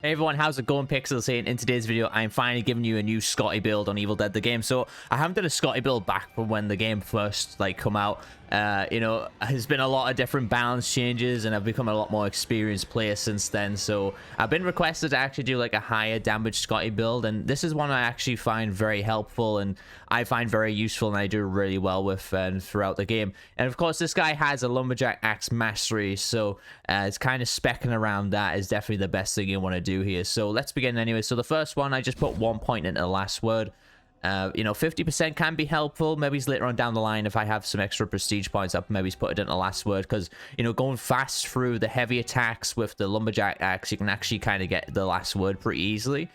Hey everyone, how's it going? Pixels here. In today's video, I'm finally giving you a new Scotty build on Evil Dead the game. So I haven't done a Scotty build back from when the game first come out. There's been a lot of different balance changes, and I've become a lot more experienced player since then. So I've been requested to actually do like a higher damage Scotty build, and this is one I actually find very helpful and I find very useful, and I do really well with throughout the game. And of course, this guy has a lumberjack axe mastery, so it's kind of specking around that is definitely the best thing you want to do here. So let's begin anyway. So the first one, I just put 1 point into the last word. 50% can be helpful. Maybe later on down the line, if I have some extra prestige points, I'll maybe put it in the last word, because going fast through the heavy attacks with the lumberjack axe, you can actually kind of get the last word pretty easily,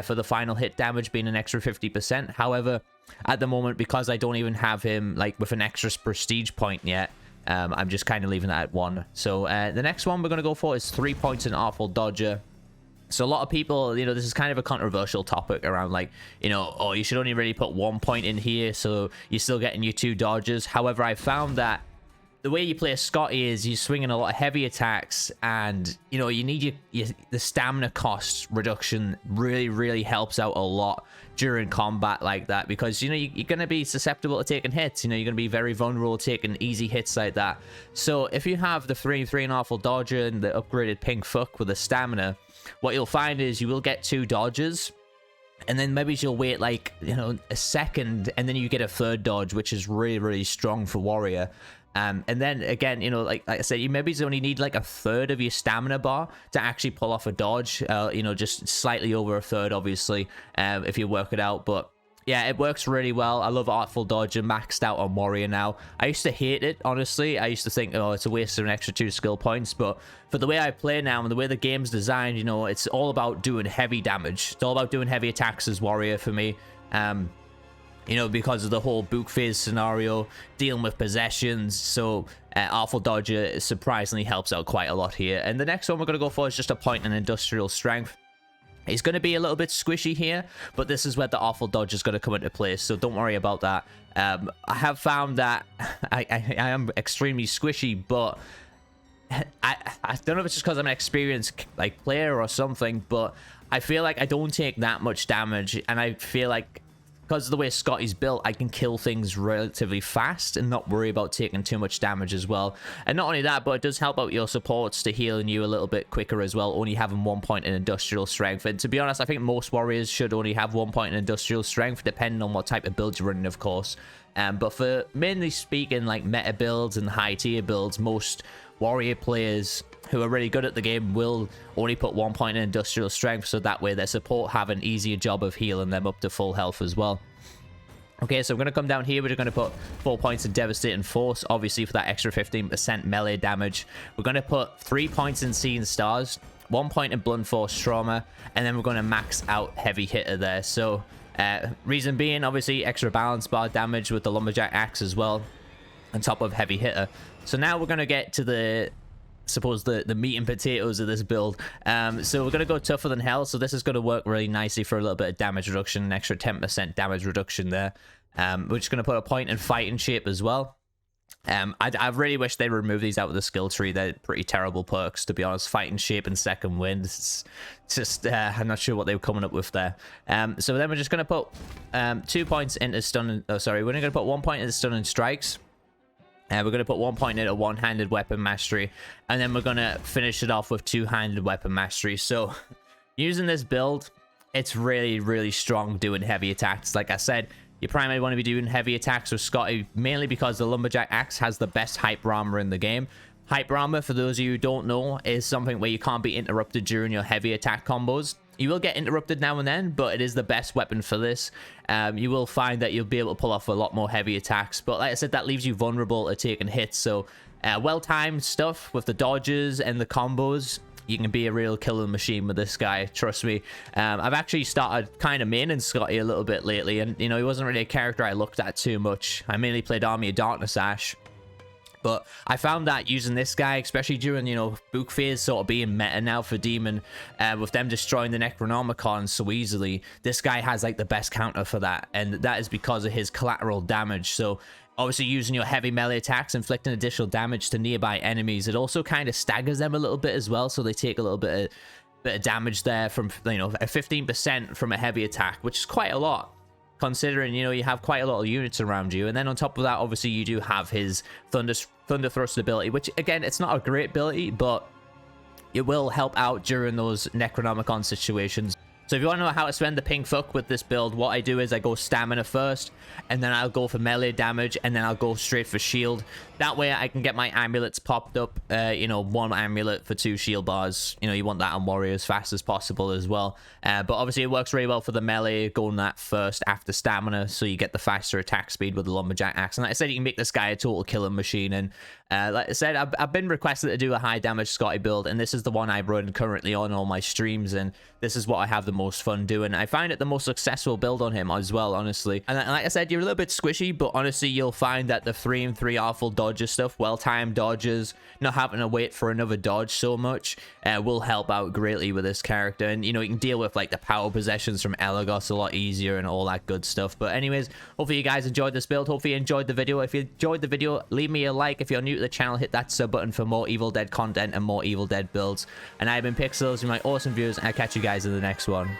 for the final hit damage being an extra 50%. However, at the moment, because I don't even have him like with an extra prestige point yet, I'm just kind of leaving that at 1. So the next one we're going to go for is 3 points in Awful Dodger. So a lot of people, this is kind of a controversial topic around like, oh, you should only really put 1 point in here, so you're still getting your 2 dodges. However, I found that the way you play a Scotty is you're swinging a lot of heavy attacks, and you need the stamina cost reduction really helps out a lot during combat like that, because you're going to be susceptible to taking hits. You're going to be very vulnerable to taking easy hits like that. So if you have the 3 and Awful Dodger and the upgraded Pink Fuck with the stamina, what you'll find is you will get 2 dodges, and then maybe you'll wait like a second, and then you get a 3rd dodge, which is really strong for warrior. And then again, like I said, you maybe only need like a 1/3 of your stamina bar to actually pull off a dodge. Just slightly over a 1/3, obviously, if you work it out. But yeah, it works really well. I love Artful Dodger, maxed out on warrior now. I used to hate it, honestly. I used to think, oh, it's a waste of an extra 2 skill points. But for the way I play now and the way the game's designed, it's all about doing heavy damage. It's all about doing heavy attacks as warrior for me. Because of the whole book phase scenario, dealing with possessions. So Awful Dodger surprisingly helps out quite a lot here. And the next one we're going to go for is just a point in Industrial Strength. It's going to be a little bit squishy here, but this is where the Awful Dodge is going to come into place, so don't worry about that. I have found that I am extremely squishy, but I don't know if it's just because I'm an experienced player or something, but I feel like I don't take that much damage, and I feel like because of the way Scotty's built, I can kill things relatively fast and not worry about taking too much damage as well. And not only that, but it does help out your supports to healing you a little bit quicker as well, only having 1 point in Industrial Strength. And to be honest, I think most warriors should only have 1 point in Industrial Strength, depending on what type of build you're running, of course. But for mainly speaking, like meta builds and high tier builds, most warrior players who are really good at the game will only put 1 point in Industrial Strength, so that way their support have an easier job of healing them up to full health as well. Okay, so I'm going to come down here. We're going to put 4 points in Devastating Force, obviously for that extra 15% melee damage. We're going to put 3 points in Seeing Stars, 1 point in Blunt Force Trauma, and then we're going to max out Heavy Hitter there. So reason being, obviously, extra balance bar damage with the Lumberjack Axe as well, on top of Heavy Hitter. So now we're going to get to the meat and potatoes of this build. So we're going to go Tougher Than Hell. So this is going to work really nicely for a little bit of damage reduction, an extra 10% damage reduction there. We're just going to put a point in Fighting Shape as well. I really wish they removed these out of the skill tree. They're pretty terrible perks, to be honest. Fighting Shape and Second Wind, it's just I'm not sure what they were coming up with there. So then we're just going to put 2 points into Stun. Oh, sorry, we're going to put 1 point into Stun and Strikes. We're going to put 1 point into One-Handed Weapon Mastery, and then we're going to finish it off with Two-Handed Weapon Mastery. So using this build, it's really strong doing heavy attacks. Like I said, you primarily want to be doing heavy attacks with Scotty, mainly because the Lumberjack Axe has the best Hyper Armor in the game. Hyper Armor, for those of you who don't know, is something where you can't be interrupted during your heavy attack combos. You will get interrupted now and then, but it is the best weapon for this. You will find that you'll be able to pull off a lot more heavy attacks. But like I said, that leaves you vulnerable to taking hits. So well-timed stuff with the dodges and the combos. You can be a real killing machine with this guy, trust me. I've actually started kind of maining Scotty a little bit lately. And, he wasn't really a character I looked at too much. I mainly played Army of Darkness Ash. But I found that using this guy, especially during, book phase sort of being meta now for Demon, with them destroying the Necronomicon so easily, this guy has like the best counter for that. And that is because of his collateral damage. So obviously using your heavy melee attacks, inflicting additional damage to nearby enemies, it also kind of staggers them a little bit as well. So they take a little bit of bit of damage there from, you know, a 15% from a heavy attack, which is quite a lot, considering, you know, you have quite a lot of units around you. And then on top of that, obviously, you do have his Thunder Thrust ability, which, again, it's not a great ability, but it will help out during those Necronomicon situations. So if you want to know how to spend the pink fuck with this build, what I do is I go stamina first, and then I'll go for melee damage, and then I'll go straight for shield. That way I can get my amulets popped up, you know, 1 amulet for 2 shield bars. You know, you want that on warrior as fast as possible as well. But obviously it works really well for the melee, going that first after stamina, so you get the faster attack speed with the lumberjack axe. And like I said, you can make this guy a total killing machine. And like I said, I've been requested to do a high damage Scotty build, and this is the one I run currently on all my streams, and this is what I have the most fun doing. I find it the most successful build on him as well, honestly. And like I said, you're a little bit squishy, but honestly, you'll find that the 3 and 3 awful dodges stuff, well-timed dodges, not having to wait for another dodge so much, will help out greatly with this character. And, you know, you can deal with, like, the power possessions from Elagos a lot easier and all that good stuff. But anyways, hopefully you guys enjoyed this build. Hopefully you enjoyed the video. If you enjoyed the video, leave me a like. If you're new to the channel, hit that sub button for more Evil Dead content and more Evil Dead builds. And I've been Pixels, with my awesome viewers, and I'll catch you guys in the next one.